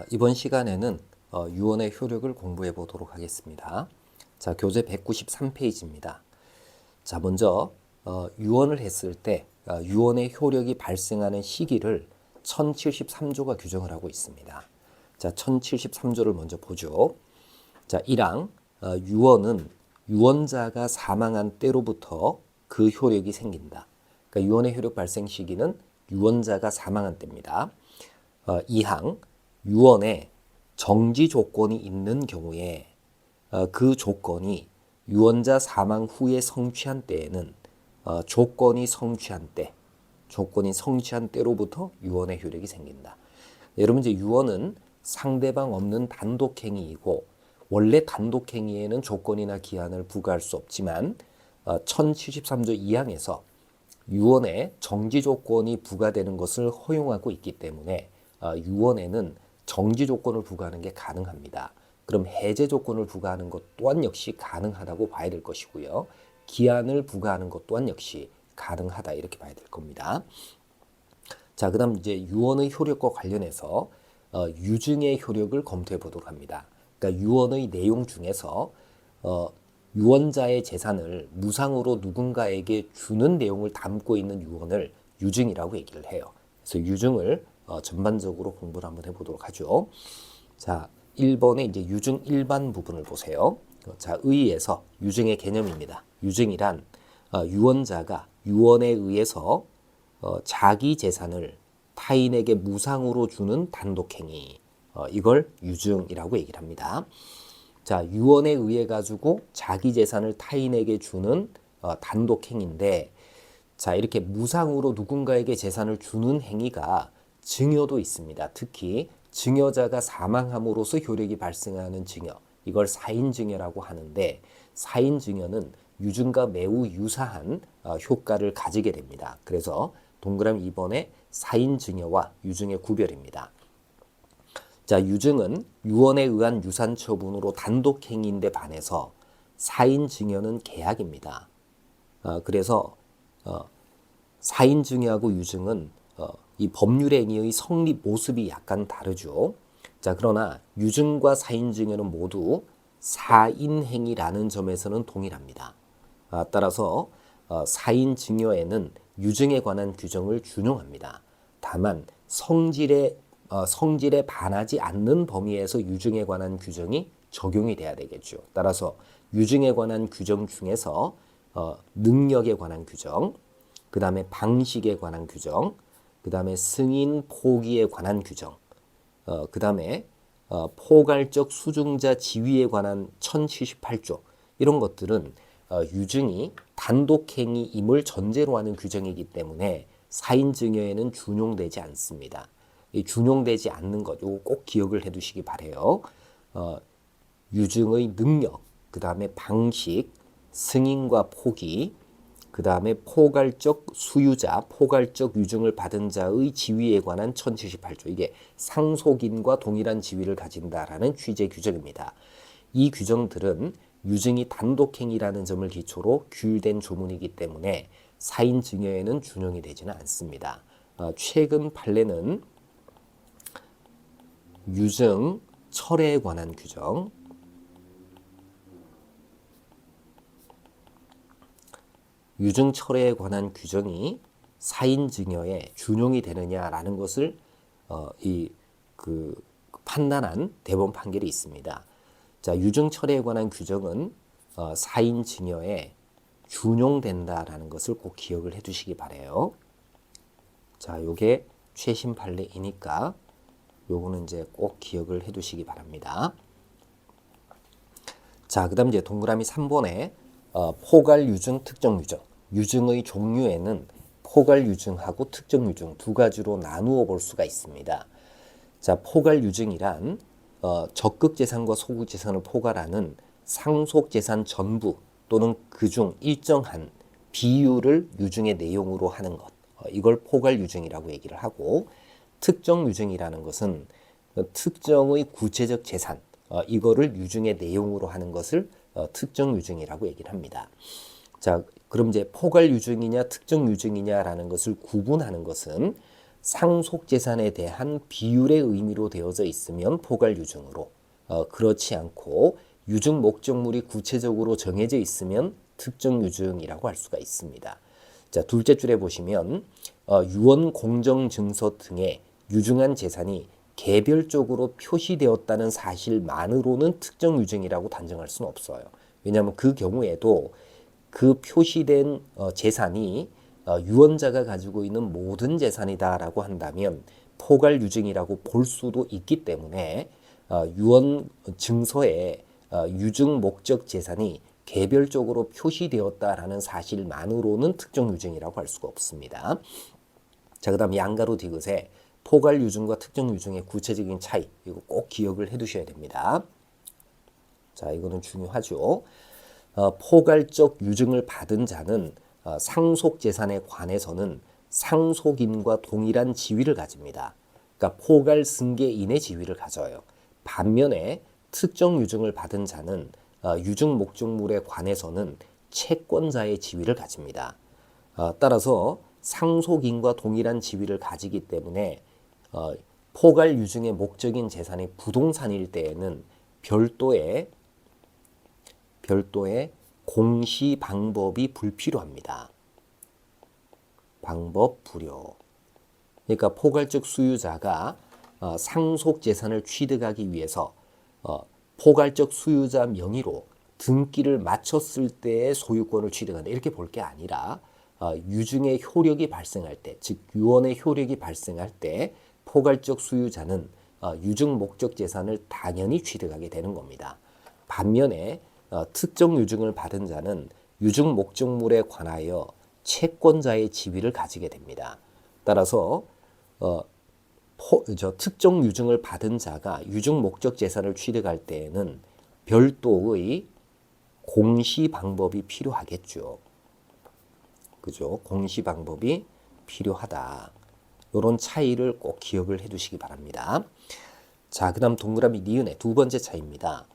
이번 시간에는 유언의 효력을 공부해 보도록 하겠습니다. 자, 교재 193페이지입니다. 자, 먼저 유언을 했을 때 유언의 효력이 발생하는 시기를 1073조가 규정을 하고 있습니다. 자, 1073조를 먼저 보죠. 자, 1항 유언은 유언자가 사망한 때로부터 그 효력이 생긴다. 그러니까 유언의 효력 발생 시기는 유언자가 사망한 때입니다. 2항 유언에 정지 조건이 있는 경우에 그 조건이 유언자 사망 후에 성취한 때에는 조건이 성취한 때로부터 유언의 효력이 생긴다. 여러분 이제 유언은 상대방 없는 단독행위이고 원래 단독행위에는 조건이나 기한을 부과할 수 없지만 1073조 2항에서 유언에 정지 조건이 부과되는 것을 허용하고 있기 때문에 유언에는 정지 조건을 부과하는 게 가능합니다. 그럼 해제 조건을 부과하는 것 또한 역시 가능하다고 봐야 될 것이고요. 기한을 부과하는 것 또한 역시 가능하다 이렇게 봐야 될 겁니다. 자, 그다음 이제 유언의 효력과 관련해서 유증의 효력을 검토해 보도록 합니다. 그러니까 유언의 내용 중에서 유언자의 재산을 무상으로 누군가에게 주는 내용을 담고 있는 유언을 유증이라고 얘기를 해요. 그래서 유증을 전반적으로 공부를 한번 해보도록 하죠. 자, 1번에 이제 유증 일반 부분을 보세요. 자, 의의에서 유증의 개념입니다. 유증이란 유언자가 유언에 의해서 자기 재산을 타인에게 무상으로 주는 단독행위, 이걸 유증이라고 얘기를 합니다. 자, 유언에 의해 가지고 자기 재산을 타인에게 주는 단독행위인데, 자, 이렇게 무상으로 누군가에게 재산을 주는 행위가 증여도 있습니다. 특히 증여자가 사망함으로써 효력이 발생하는 증여, 이걸 사인증여라고 하는데, 사인증여는 유증과 매우 유사한 효과를 가지게 됩니다. 그래서 동그라미 2번에 사인증여와 유증의 구별입니다. 자, 유증은 유언에 의한 유산 처분으로 단독행위인데 반해서 사인증여는 계약입니다. 그래서 사인증여하고 유증은 이 법률 행위의 성립 모습이 약간 다르죠. 자, 그러나 유증과 사인증여는 모두 사인행위라는 점에서는 동일합니다. 따라서 사인증여에는 유증에 관한 규정을 준용합니다. 다만 성질에 반하지 않는 범위에서 유증에 관한 규정이 적용이 돼야 되겠죠. 따라서 유증에 관한 규정 중에서 능력에 관한 규정, 그 다음에 방식에 관한 규정, 그 다음에 승인 포기에 관한 규정, 그 다음에 포괄적 수증자 지위에 관한 1078조, 이런 것들은 유증이 단독행위임을 전제로 하는 규정이기 때문에 사인증여에는 준용되지 않습니다. 이 준용되지 않는 것, 이거 꼭 기억을 해두시기 바래요. 유증의 능력, 그 다음에 방식, 승인과 포기, 그 다음에 포괄적 수유자, 포괄적 유증을 받은 자의 지위에 관한 1078조, 이게 상속인과 동일한 지위를 가진다라는 취지의 규정입니다. 이 규정들은 유증이 단독행위라는 점을 기초로 규율된 조문이기 때문에 사인증여에는 준용이 되지는 않습니다. 최근 판례는 유증 철회에 관한 규정, 유증 철회에 관한 규정이 사인증여에 준용이 되느냐라는 것을 판단한 대법원 판결이 있습니다. 자, 유증 철회에 관한 규정은 사인증여에 준용된다라는 것을 꼭 기억을 해두시기 바래요. 자, 요게 최신 판례이니까 요거는 이제 꼭 기억을 해두시기 바랍니다. 자, 그다음 이제 동그라미 3번에 포괄 유증, 특정 유증. 유증의 종류에는 포괄 유증하고 특정 유증 두 가지로 나누어 볼 수가 있습니다. 자, 포괄 유증이란 적극 재산과 소극 재산을 포괄하는 상속 재산 전부 또는 그중 일정한 비율을 유증의 내용으로 하는 것, 이걸 포괄 유증이라고 얘기를 하고, 특정 유증이라는 것은 특정의 구체적 재산, 이거를 유증의 내용으로 하는 것을 특정 유증이라고 얘기를 합니다. 자, 그럼 이제 포괄 유증이냐 특정 유증이냐라는 것을 구분하는 것은 상속재산에 대한 비율의 의미로 되어져 있으면 포괄유증으로, 그렇지 않고 유증 목적물이 구체적으로 정해져 있으면 특정유증이라고 할 수가 있습니다. 자, 둘째 줄에 보시면 유언 공정증서 등의 유증한 재산이 개별적으로 표시되었다는 사실만으로는 특정유증이라고 단정할 수는 없어요. 왜냐하면 그 경우에도 그 표시된 재산이 유언자가 가지고 있는 모든 재산이다라고 한다면 포괄유증이라고 볼 수도 있기 때문에 유언 증서에 유증 목적 재산이 개별적으로 표시되었다라는 사실만으로는 특정유증이라고 할 수가 없습니다. 자, 그 다음 양가로 디귿에 포괄유증과 특정유증의 구체적인 차이, 이거 꼭 기억을 해 두셔야 됩니다. 자, 이거는 중요하죠. 포괄적 유증을 받은 자는 상속재산에 관해서는 상속인과 동일한 지위를 가집니다. 그러니까 포괄 승계인의 지위를 가져요. 반면에 특정 유증을 받은 자는 유증 목적물에 관해서는 채권자의 지위를 가집니다. 따라서 상속인과 동일한 지위를 가지기 때문에 포괄 유증의 목적인 재산이 부동산일 때에는 별도의 공시 방법이 불필요합니다. 방법 불여. 그러니까 포괄적 수유자가 상속 재산을 취득하기 위해서 포괄적 수유자 명의로 등기를 마쳤을 때의 소유권을 취득한다. 이렇게 볼 게 아니라 유증의 효력이 발생할 때, 즉 유언의 효력이 발생할 때 포괄적 수유자는 유증 목적 재산을 당연히 취득하게 되는 겁니다. 반면에 특정 유증을 받은 자는 유증 목적물에 관하여 채권자의 지위를 가지게 됩니다. 따라서 특정 유증을 받은 자가 유증 목적 재산을 취득할 때에는 별도의 공시 방법이 필요하겠죠. 그죠? 공시 방법이 필요하다. 이런 차이를 꼭 기억을 해 두시기 바랍니다. 자, 그 다음 동그라미 니은의 두 번째 차이입니다.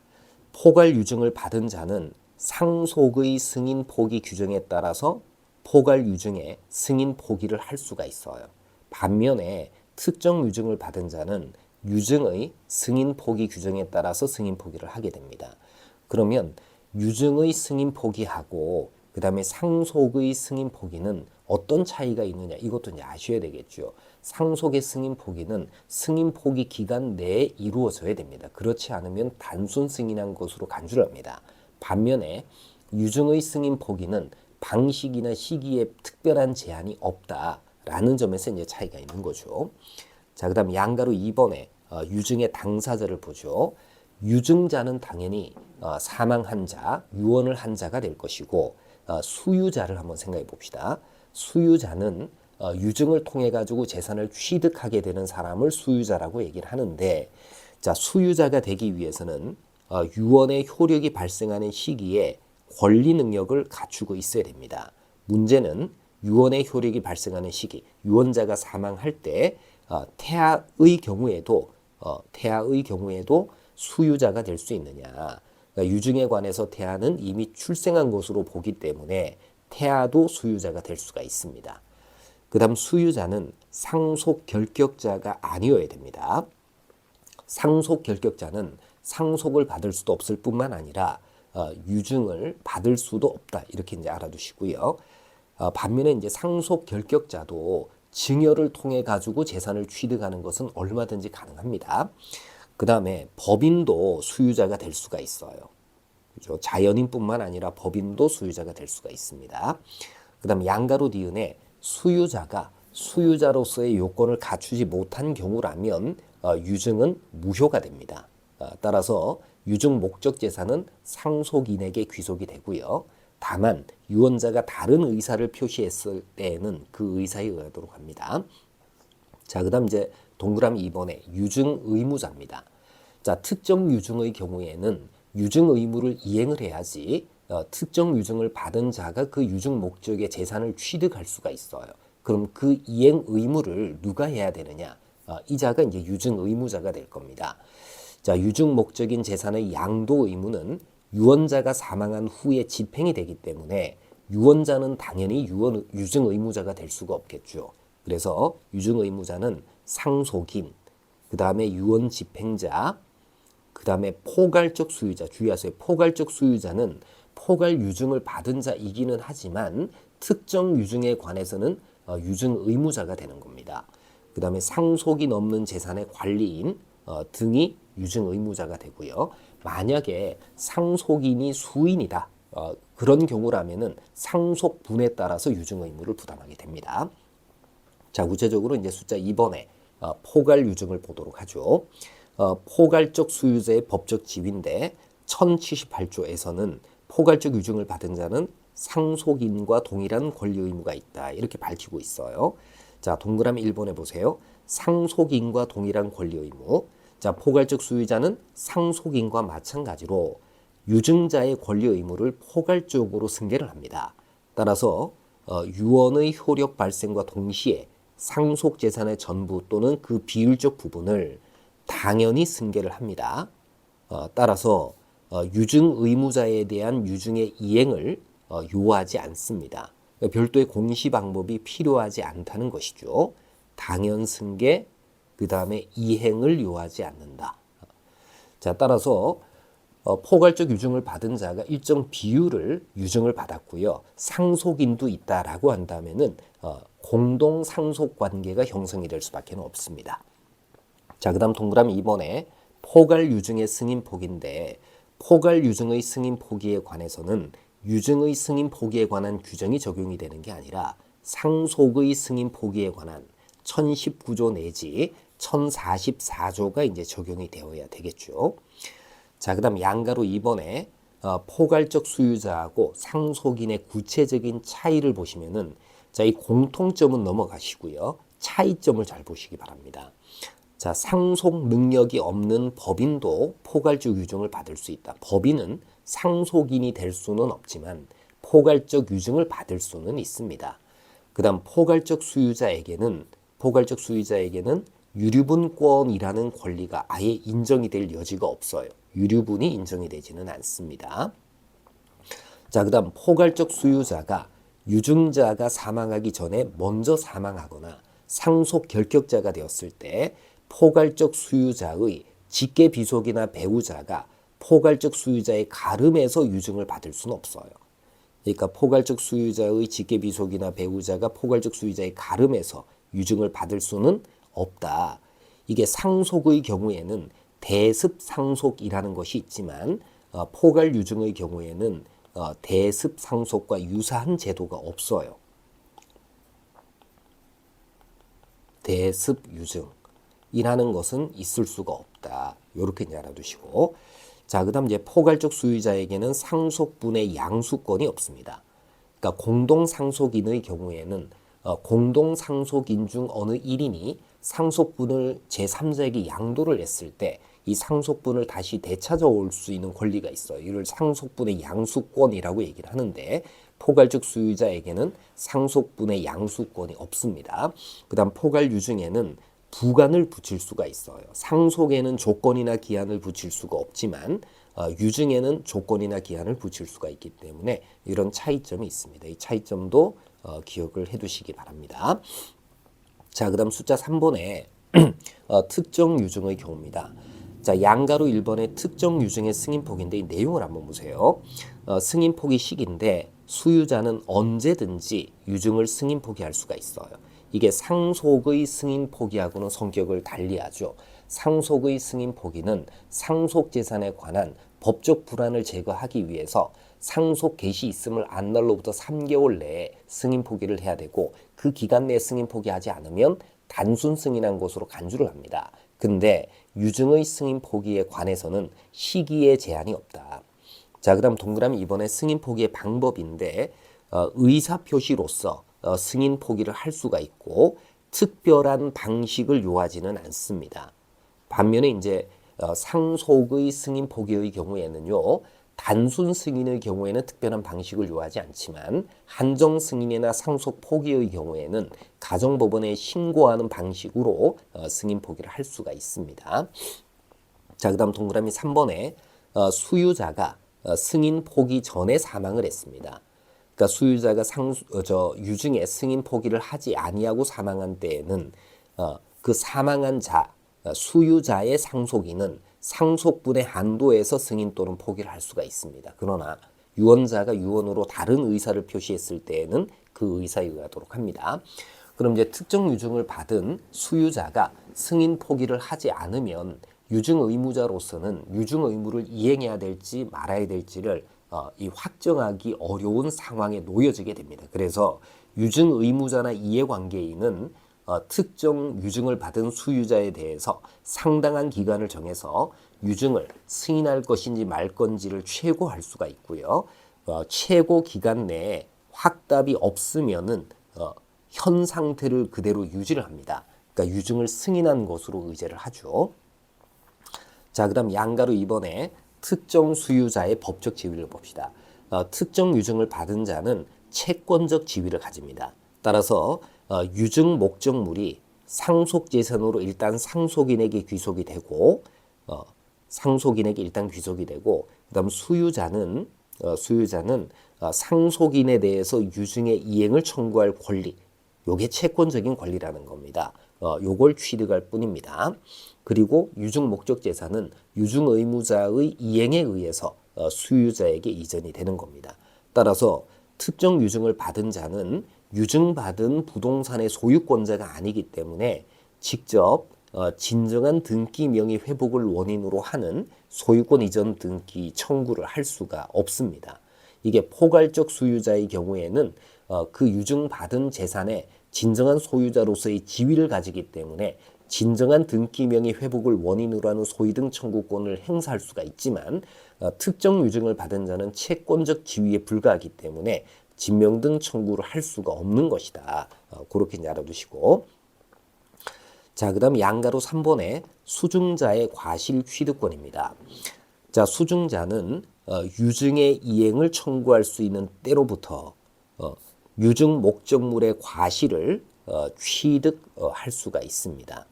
포괄 유증을 받은 자는 상속의 승인 포기 규정에 따라서 포괄 유증의 승인 포기를 할 수가 있어요. 반면에 특정 유증을 받은 자는 유증의 승인 포기 규정에 따라서 승인 포기를 하게 됩니다. 그러면 유증의 승인 포기하고 그 다음에 상속의 승인 포기는 어떤 차이가 있느냐, 이것도 이제 아셔야 되겠죠. 상속의 승인 포기는 승인 포기 기간 내에 이루어져야 됩니다. 그렇지 않으면 단순 승인한 것으로 간주를 합니다. 반면에 유증의 승인 포기는 방식이나 시기에 특별한 제한이 없다라는 점에서 이제 차이가 있는 거죠. 자, 그다음 양가로 2번에 유증의 당사자를 보죠. 유증자는 당연히 사망한 자, 유언을 한 자가 될 것이고 수유자를 한번 생각해 봅시다. 수유자는 유증을 통해 가지고 재산을 취득하게 되는 사람을 수유자라고 얘기를 하는데, 자, 수유자가 되기 위해서는 유언의 효력이 발생하는 시기에 권리 능력을 갖추고 있어야 됩니다. 문제는 유언의 효력이 발생하는 시기, 유언자가 사망할 때 태아의 경우에도 수유자가 될 수 있느냐. 그러니까 유증에 관해서 태아는 이미 출생한 것으로 보기 때문에 태아도 수유자가 될 수가 있습니다. 그 다음 수유자는 상속 결격자가 아니어야 됩니다. 상속 결격자는 상속을 받을 수도 없을 뿐만 아니라 유증을 받을 수도 없다. 이렇게 이제 알아두시고요. 반면에 이제 상속 결격자도 증여를 통해 가지고 재산을 취득하는 것은 얼마든지 가능합니다. 그 다음에 법인도 수유자가 될 수가 있어요. 그죠? 자연인뿐만 아니라 법인도 수유자가 될 수가 있습니다. 그 다음에 양가로 니은에 수유자가 수유자로서의 요건을 갖추지 못한 경우라면 유증은 무효가 됩니다. 따라서 유증 목적 재산은 상속인에게 귀속이 되고요. 다만 유언자가 다른 의사를 표시했을 때에는 그 의사에 의하도록 합니다. 자, 그 다음 이제 동그라미 2번에 유증 의무자입니다. 자, 특정 유증의 경우에는 유증 의무를 이행을 해야지 특정 유증을 받은 자가 그 유증 목적의 재산을 취득할 수가 있어요. 그럼 그 이행 의무를 누가 해야 되느냐? 이 자가 이제 유증 의무자가 될 겁니다. 자, 유증 목적인 재산의 양도 의무는 유언자가 사망한 후에 집행이 되기 때문에 유언자는 당연히 유증 의무자가 될 수가 없겠죠. 그래서 유증 의무자는 상속인, 그 다음에 유언 집행자, 그 다음에 포괄적 수유자. 주의하세요. 포괄적 수유자는 포괄 유증을 받은 자이기는 하지만 특정 유증에 관해서는 유증 의무자가 되는 겁니다. 그 다음에 상속인 없는 재산의 관리인 등이 유증 의무자가 되고요. 만약에 상속인이 수인이다. 그런 경우라면은 상속분에 따라서 유증 의무를 부담하게 됩니다. 자, 구체적으로 이제 숫자 2번에 포괄 유증을 보도록 하죠. 포괄적 수유자의 법적 지위인데 1078조에서는 포괄적 유증을 받은 자는 상속인과 동일한 권리 의무가 있다. 이렇게 밝히고 있어요. 자, 동그라미 1번에 보세요. 상속인과 동일한 권리 의무. 자, 포괄적 수유자는 상속인과 마찬가지로 유증자의 권리 의무를 포괄적으로 승계를 합니다. 따라서 유언의 효력 발생과 동시에 상속 재산의 전부 또는 그 비율적 부분을 당연히 승계를 합니다. 따라서 유증 의무자에 대한 유증의 이행을 요하지 않습니다. 별도의 공시 방법이 필요하지 않다는 것이죠. 당연 승계, 그 다음에 이행을 요하지 않는다. 자, 따라서 포괄적 유증을 받은 자가 일정 비율을 유증을 받았고요. 상속인도 있다라고 한다면은 공동 상속 관계가 형성이 될 수밖에 없습니다. 자, 그다음 동그라미 2번에 포괄 유증의 승인 포기인데 포괄 유증의 승인 포기에 관해서는 유증의 승인 포기에 관한 규정이 적용이 되는 게 아니라 상속의 승인 포기에 관한 1019조 내지 1044조가 이제 적용이 되어야 되겠죠. 자, 그다음 양가로 2번에 포괄적 수유자하고 상속인의 구체적인 차이를 보시면은 자, 이 공통점은 넘어가시고요. 차이점을 잘 보시기 바랍니다. 자, 상속 능력이 없는 법인도 포괄적 유증을 받을 수 있다. 법인은 상속인이 될 수는 없지만 포괄적 유증을 받을 수는 있습니다. 그다음 포괄적 수유자에게는 유류분권이라는 권리가 아예 인정이 될 여지가 없어요. 유류분이 인정이 되지는 않습니다. 자, 그다음 포괄적 수유자가 유증자가 사망하기 전에 먼저 사망하거나 상속 결격자가 되었을 때 포괄적 수유자의 직계 비속이나 배우자가 포괄적 수유자의 가름에서 유증을 받을 수는 없어요. 그러니까 포괄적 수유자의 직계 비속이나 배우자가 포괄적 수유자의 가름에서 유증을 받을 수는 없다. 이게 상속의 경우에는 대습 상속이라는 것이 있지만 포괄 유증의 경우에는 대습 상속과 유사한 제도가 없어요. 대습 유증이라는 것은 있을 수가 없다. 이렇게 이제 알아두시고, 자, 그다음 이제 포괄적 수유자에게는 상속분의 양수권이 없습니다. 그러니까 공동 상속인의 경우에는 공동 상속인 중 어느 1인이 상속분을 제3자에게 양도를 했을 때 이 상속분을 다시 되찾아올 수 있는 권리가 있어요. 이를 상속분의 양수권이라고 얘기를 하는데 포괄적 수유자에게는 상속분의 양수권이 없습니다. 그다음 포괄 유증에는 부관을 붙일 수가 있어요. 상속에는 조건이나 기한을 붙일 수가 없지만 유증에는 조건이나 기한을 붙일 수가 있기 때문에 이런 차이점이 있습니다. 이 차이점도 기억을 해두시기 바랍니다. 자, 그다음 숫자 3번에 특정 유증의 경우입니다. 자, 양가로 1번의 특정 유증의 승인폭인데 이 내용을 한번 보세요. 승인폭이 시기인데 수유자는 언제든지 유증을 승인포기할 수가 있어요. 이게 상속의 승인포기하고는 성격을 달리하죠. 상속의 승인포기는 상속재산에 관한 법적 불안을 제거하기 위해서 상속 개시 있음을 안 날로부터 3개월 내에 승인포기를 해야 되고 그 기간 내에 승인포기하지 않으면 단순 승인한 것으로 간주를 합니다. 근데 유증의 승인포기에 관해서는 시기에 제한이 없다. 자, 그다음 동그라미 2번에 승인포기의 방법인데 의사표시로서 승인포기를 할 수가 있고 특별한 방식을 요하지는 않습니다. 반면에 이제 상속의 승인포기의 경우에는요. 단순 승인의 경우에는 특별한 방식을 요하지 않지만 한정 승인이나 상속 포기의 경우에는 가정법원에 신고하는 방식으로 승인 포기를 할 수가 있습니다. 자, 그다음 동그라미 3번에 수유자가 승인 포기 전에 사망을 했습니다. 그러니까 수유자가 유증의 승인 포기를 하지 아니하고 사망한 때에는 그 사망한 수유자의 상속인은 상속분의 한도에서 승인 또는 포기를 할 수가 있습니다. 그러나 유언자가 유언으로 다른 의사를 표시했을 때에는 그 의사에 의하도록 합니다. 그럼 이제 특정 유증을 받은 수유자가 승인 포기를 하지 않으면 유증 의무자로서는 유증 의무를 이행해야 될지 말아야 될지를 이 확정하기 어려운 상황에 놓여지게 됩니다. 그래서 유증 의무자나 이해관계인은 특정 유증을 받은 수유자에 대해서 상당한 기간을 정해서 유증을 승인할 것인지 말 건지를 최고할 수가 있고요. 최고 기간 내에 확답이 없으면은 현 상태를 그대로 유지를 합니다. 그러니까 유증을 승인한 것으로 의제를 하죠. 자, 그다음 양가로 이번에 특정 수유자의 법적 지위를 봅시다. 특정 유증을 받은 자는 채권적 지위를 가집니다. 따라서 유증 목적물이 상속재산으로 일단 상속인에게 귀속이 되고 그다음 수유자는 상속인에 대해서 유증의 이행을 청구할 권리, 요게 채권적인 권리라는 겁니다. 요걸 취득할 뿐입니다. 그리고 유증 목적 재산은 유증 의무자의 이행에 의해서 수유자에게 이전이 되는 겁니다. 따라서 특정 유증을 받은 자는 유증받은 부동산의 소유권자가 아니기 때문에 직접 진정한 등기 명의 회복을 원인으로 하는 소유권 이전 등기 청구를 할 수가 없습니다. 이게 포괄적 수유자의 경우에는 그 유증받은 재산의 진정한 소유자로서의 지위를 가지기 때문에 진정한 등기 명의 회복을 원인으로 하는 소유등 청구권을 행사할 수가 있지만 특정 유증을 받은 자는 채권적 지위에 불과하기 때문에 진명등 청구를 할 수가 없는 것이다. 그렇게 이제 알아두시고, 자, 그다음 양가로 3번에 수증자의 과실 취득권입니다. 자, 수증자는 유증의 이행을 청구할 수 있는 때로부터 유증 목적물의 과실을 취득할 수가 있습니다.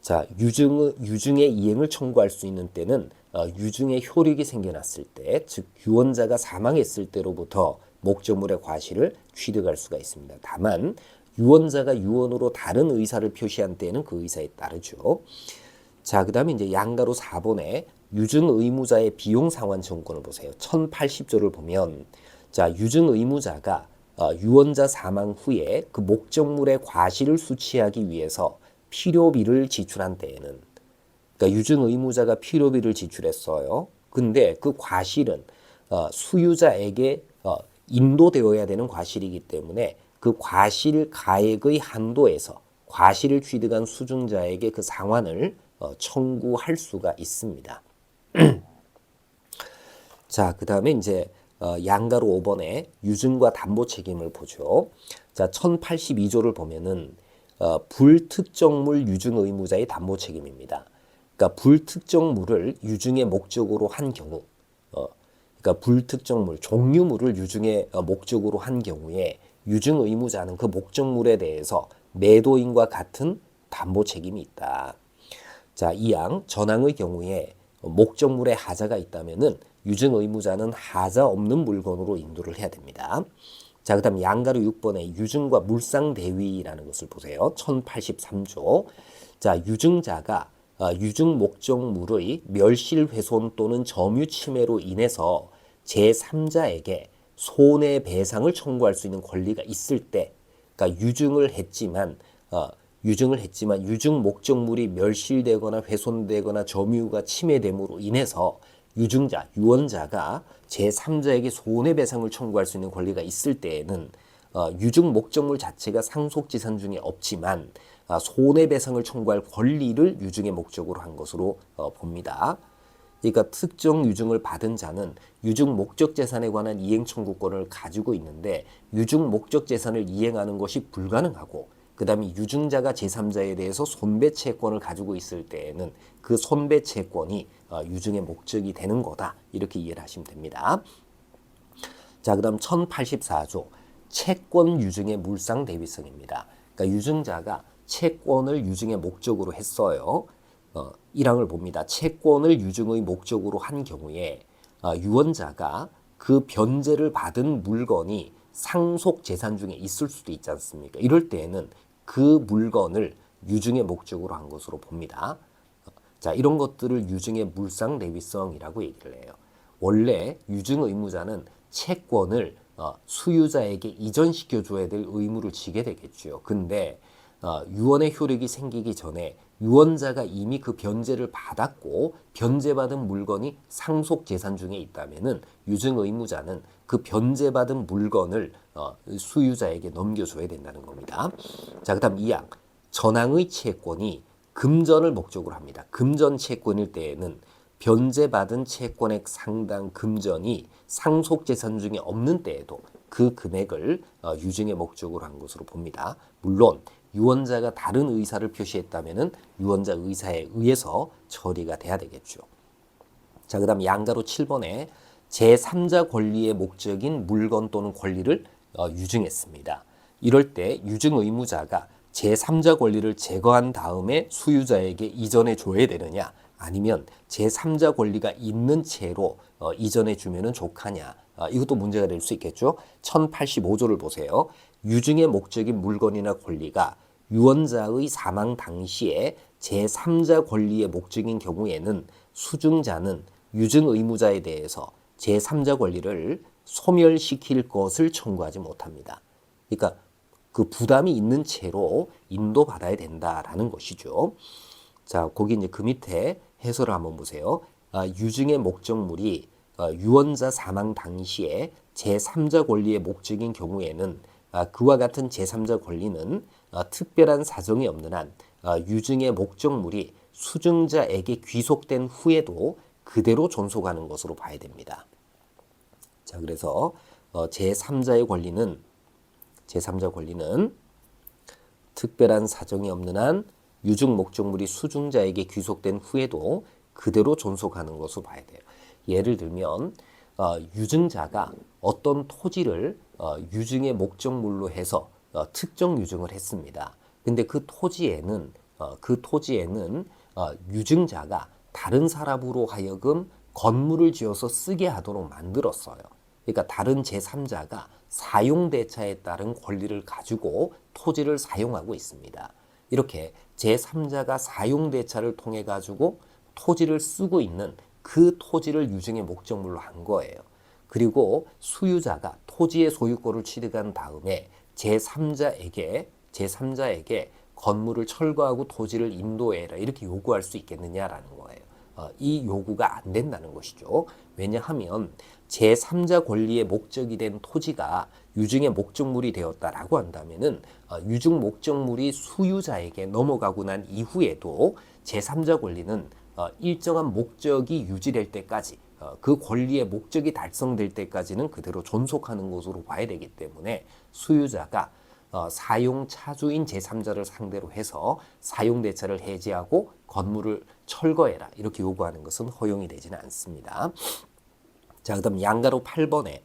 자, 유증의 이행을 청구할 수 있는 때는 유증의 효력이 생겨났을 때, 즉 유언자가 사망했을 때로부터 목적물의 과실을 취득할 수가 있습니다. 다만 유언자가 유언으로 다른 의사를 표시한 때에는 그 의사에 따르죠. 자, 그다음에 이제 양가로 4번에 유증 의무자의 비용 상환 청구권을 보세요. 1080조를 보면, 자, 유증 의무자가 유언자 사망 후에 그 목적물의 과실을 수취하기 위해서 필요비를 지출한 때에는, 그러니까 유증 의무자가 필요비를 지출했어요. 근데 그 과실은 수유자에게 인도되어야 되는 과실이기 때문에 그 과실 가액의 한도에서 과실을 취득한 수증자에게 그 상환을 청구할 수가 있습니다. 자, 그 다음에 이제 양가로 5번에 유증과 담보 책임을 보죠. 자, 1082조를 보면은 불특정물 유증 의무자의 담보 책임입니다. 그러니까 불특정물을 유증의 목적으로 한 경우, 그러니까 불특정물, 종류물을 유증의 목적으로 한 경우에 유증 의무자는 그 목적물에 대해서 매도인과 같은 담보 책임이 있다. 자, 이양 전항의 경우에 목적물에 하자가 있다면은 유증 의무자는 하자 없는 물건으로 인도를 해야 됩니다. 자, 그다음 양가로 6번에 유증과 물상 대위라는 것을 보세요. 1083조. 자, 유증자가 유증 목적물의 멸실 훼손 또는 점유 침해로 인해서 제3자에게 손해배상을 청구할 수 있는 권리가 있을 때, 그러니까 유증을 했지만 유증 목적물이 멸실되거나 훼손되거나 점유가 침해됨으로 인해서 유언자가 제3자에게 손해배상을 청구할 수 있는 권리가 있을 때에는 유증 목적물 자체가 상속지산 중에 없지만 손해배상을 청구할 권리를 유증의 목적으로 한 것으로 봅니다. 그러니까 특정 유증을 받은 자는 유증 목적 재산에 관한 이행 청구권을 가지고 있는데 유증 목적 재산을 이행하는 것이 불가능하고, 그 다음에 유증자가 제3자에 대해서 손배채권을 가지고 있을 때에는 그 손배채권이 유증의 목적이 되는 거다. 이렇게 이해를 하시면 됩니다. 자, 그 다음 1084조 채권 유증의 물상 대위성입니다. 그러니까 유증자가 채권을 유증의 목적으로 했어요. 1항을 봅니다. 채권을 유증의 목적으로 한 경우에 유언자가 그 변제를 받은 물건이 상속 재산 중에 있을 수도 있지 않습니까? 이럴 때에는 그 물건을 유증의 목적으로 한 것으로 봅니다. 자, 이런 것들을 유증의 물상 내위성이라고 얘기를 해요. 원래 유증 의무자는 채권을 수유자에게 이전시켜 줘야 될 의무를 지게 되겠죠. 근데 유언의 효력이 생기기 전에 유언자가 이미 그 변제를 받았고 변제받은 물건이 상속 재산 중에 있다면은 유증 의무자는 그 변제받은 물건을 수유자에게 넘겨줘야 된다는 겁니다. 자, 그다음 2항 전항의 채권이 금전을 목적으로 합니다. 금전 채권일 때에는 변제받은 채권액 상당 금전이 상속 재산 중에 없는 때에도 그 금액을 유증의 목적으로 한 것으로 봅니다. 물론 유언자가 다른 의사를 표시했다면은 유언자 의사에 의해서 처리가 돼야 되겠죠. 자, 그다음 양가로 7번에 제3자 권리의 목적인 물건 또는 권리를 유증했습니다. 이럴 때 유증 의무자가 제3자 권리를 제거한 다음에 수유자에게 이전해 줘야 되느냐, 아니면 제3자 권리가 있는 채로 이전해 주면은 족하냐, 이것도 문제가 될 수 있겠죠. 1085조를 보세요. 유증의 목적인 물건이나 권리가 유언자의 사망 당시에 제3자 권리의 목적인 경우에는 수증자는 유증 의무자에 대해서 제3자 권리를 소멸시킬 것을 청구하지 못합니다. 그러니까 그 부담이 있는 채로 인도받아야 된다라는 것이죠. 자, 거기 이제 그 밑에 해설을 한번 보세요. 유증의 목적물이 유언자 사망 당시에 제3자 권리의 목적인 경우에는 그와 같은 제3자 권리는 특별한 사정이 없는 한 유증의 목적물이 수증자에게 귀속된 후에도 그대로 존속하는 것으로 봐야 됩니다. 자, 그래서 제3자의 권리는 특별한 사정이 없는 한 유증 목적물이 수증자에게 귀속된 후에도 그대로 존속하는 것으로 봐야 돼요. 예를 들면 유증자가 어떤 토지를 유증의 목적물로 해서 특정 유증을 했습니다. 근데 그 토지에는 유증자가 다른 사람으로 하여금 건물을 지어서 쓰게 하도록 만들었어요. 그러니까 다른 제3자가 사용대차에 따른 권리를 가지고 토지를 사용하고 있습니다. 이렇게 제3자가 사용대차를 통해 가지고 토지를 쓰고 있는 그 토지를 유증의 목적물로 한 거예요. 그리고 수유자가 토지의 소유권을 취득한 다음에 제3자에게 건물을 철거하고 토지를 인도해라 이렇게 요구할 수 있겠느냐라는 거예요. 이 요구가 안 된다는 것이죠. 왜냐하면 제3자 권리의 목적이 된 토지가 유증의 목적물이 되었다라고 한다면은 유증 목적물이 수유자에게 넘어가고 난 이후에도 제3자 권리는 일정한 목적이 유지될 때까지 그 권리의 목적이 달성될 때까지는 그대로 존속하는 것으로 봐야 되기 때문에 수유자가 사용 차주인 제3자를 상대로 해서 사용대차를 해지하고 건물을 철거해라 이렇게 요구하는 것은 허용이 되지는 않습니다. 자, 그다음 양가로 8번에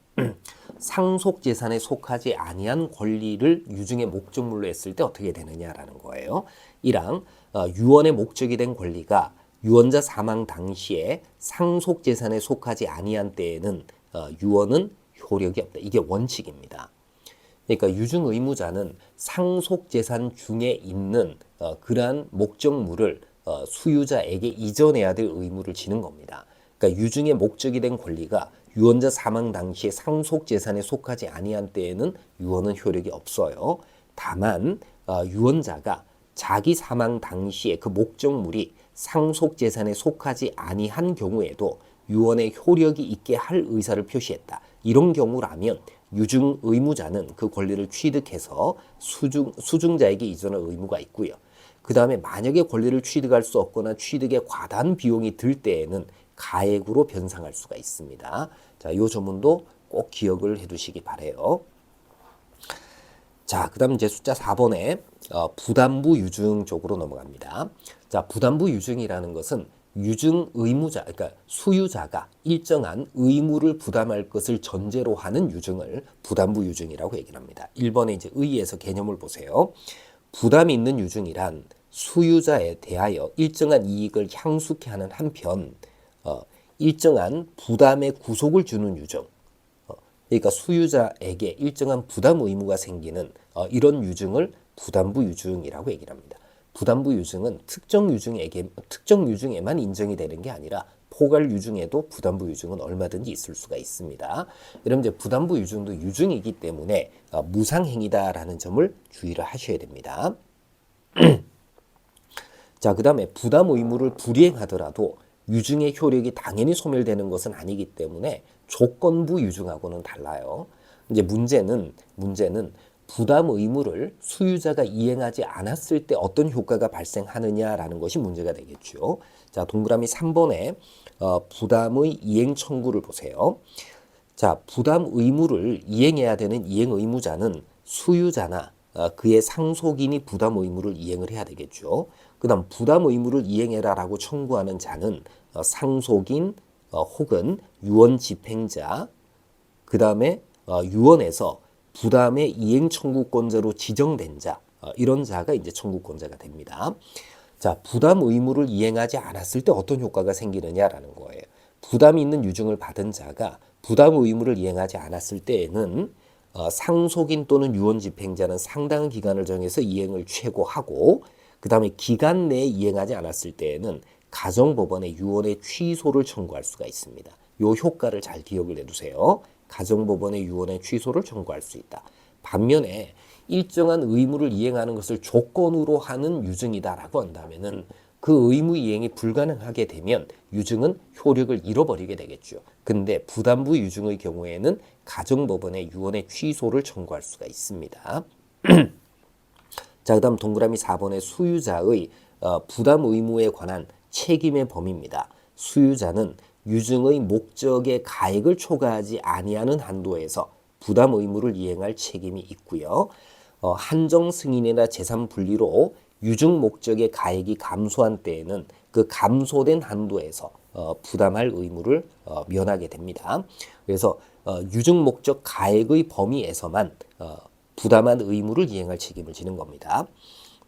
상속재산에 속하지 아니한 권리를 유증의 목적물로 했을 때 어떻게 되느냐라는 거예요. 1항 유언의 목적이 된 권리가 유언자 사망 당시에 상속재산에 속하지 아니한 때에는 유언은 효력이 없다. 이게 원칙입니다. 그러니까 유증 의무자는 상속재산 중에 있는 그러한 목적물을 수유자에게 이전해야 될 의무를 지는 겁니다. 그러니까 유증의 목적이 된 권리가 유언자 사망 당시에 상속재산에 속하지 아니한 때에는 유언은 효력이 없어요. 다만 유언자가 자기 사망 당시에 그 목적물이 상속재산에 속하지 아니한 경우에도 유언의 효력이 있게 할 의사를 표시했다. 이런 경우라면 유증 의무자는 그 권리를 취득해서 수증자에게 이전할 의무가 있고요. 그 다음에 만약에 권리를 취득할 수 없거나 취득에 과다한 비용이 들 때에는 가액으로 변상할 수가 있습니다. 자, 이 조문도 꼭 기억을 해두시기 바래요. 자, 그 다음 이제 숫자 4번에 부담부 유증 쪽으로 넘어갑니다. 자, 부담부 유증이라는 것은 유증 의무자, 그러니까 수유자가 일정한 의무를 부담할 것을 전제로 하는 유증을 부담부 유증이라고 얘기를 합니다. 1번에 이제 의의에서 개념을 보세요. 부담이 있는 유증이란 수유자에 대하여 일정한 이익을 향수케 하는 한편 일정한 부담의 구속을 주는 유증, 그러니까 수유자에게 일정한 부담 의무가 생기는 이런 유증을 부담부 유증이라고 얘기를 합니다. 부담부 유증은 특정 유증에만 인정이 되는 게 아니라 포괄 유증에도 부담부 유증은 얼마든지 있을 수가 있습니다. 여러분 이제 부담부 유증도 유증이기 때문에 무상행위다라는 점을 주의를 하셔야 됩니다. 자, 그다음에 부담 의무를 불이행하더라도 유증의 효력이 당연히 소멸되는 것은 아니기 때문에 조건부 유증하고는 달라요. 이제 문제는 부담 의무를 수유자가 이행하지 않았을 때 어떤 효과가 발생하느냐라는 것이 문제가 되겠죠. 자, 동그라미 3번에 부담의 이행 청구를 보세요. 자, 부담 의무를 이행해야 되는 이행 의무자는 수유자나 그의 상속인이 부담 의무를 이행을 해야 되겠죠. 그다음 부담 의무를 이행해라라고 청구하는 자는 상속인 혹은 유언 집행자, 그다음에 유언에서 부담의 이행 청구권자로 지정된 자, 이런 자가 이제 청구권자가 됩니다. 자, 부담 의무를 이행하지 않았을 때 어떤 효과가 생기느냐라는 거예요. 부담이 있는 유증을 받은 자가 부담 의무를 이행하지 않았을 때에는 상속인 또는 유언 집행자는 상당한 기간을 정해서 이행을 최고하고, 그 다음에 기간 내에 이행하지 않았을 때에는 가정법원에 유언의 취소를 청구할 수가 있습니다. 이 효과를 잘 기억을 해두세요. 가정법원의 유언의 취소를 청구할 수 있다. 반면에 일정한 의무를 이행하는 것을 조건으로 하는 유증이다라고 한다면은 그 의무 이행이 불가능하게 되면 유증은 효력을 잃어버리게 되겠죠. 근데 부담부 유증의 경우에는 가정법원의 유언의 취소를 청구할 수가 있습니다. 자, 그다음 동그라미 4번의 수유자의 부담 의무에 관한 책임의 범위입니다. 수유자는 유증의 목적의 가액을 초과하지 아니하는 한도에서 부담 의무를 이행할 책임이 있고요. 한정 승인이나 재산 분리로 유증 목적의 가액이 감소한 때에는 그 감소된 한도에서 부담할 의무를 면하게 됩니다. 그래서 유증 목적 가액의 범위에서만 부담한 의무를 이행할 책임을 지는 겁니다.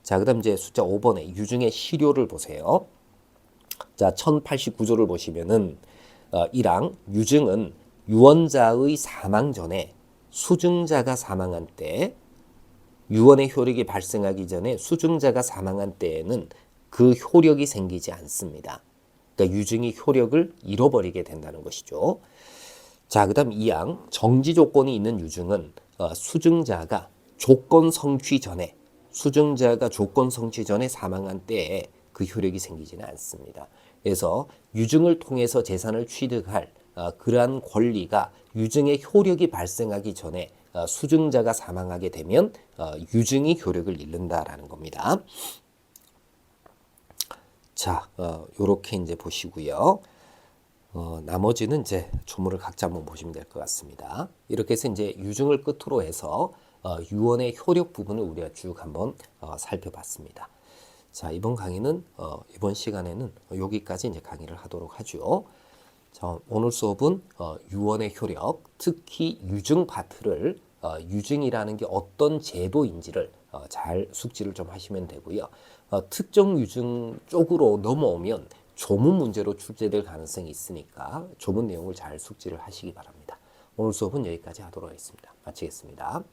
자, 그다음 이제 숫자 5번에 유증의 실효를 보세요. 자, 1089조를 보시면은 1항 유증은 유언자의 사망 전에 수증자가 사망한 때, 유언의 효력이 발생하기 전에 수증자가 사망한 때에는 그 효력이 생기지 않습니다. 그러니까 유증이 효력을 잃어버리게 된다는 것이죠. 자, 그다음 2항 정지 조건이 있는 유증은 수증자가 조건 성취 전에 사망한 때에 그 효력이 생기지는 않습니다. 그래서 유증을 통해서 재산을 취득할 그러한 권리가 유증의 효력이 발생하기 전에 수증자가 사망하게 되면 유증이 효력을 잃는다라는 겁니다. 자, 요렇게 이제 보시고요. 나머지는 이제 조문을 각자 한번 보시면 될 것 같습니다. 이렇게 해서 이제 유증을 끝으로 해서 유언의 효력 부분을 우리가 쭉 한번 살펴봤습니다. 자, 이번 강의는 이번 시간에는 여기까지 이제 강의를 하도록 하죠. 자, 오늘 수업은 유언의 효력, 특히 유증 파트를 유증이라는 게 어떤 제도인지를 잘 숙지를 좀 하시면 되고요. 특정 유증 쪽으로 넘어오면 조문 문제로 출제될 가능성이 있으니까 조문 내용을 잘 숙지를 하시기 바랍니다. 오늘 수업은 여기까지 하도록 하겠습니다. 마치겠습니다.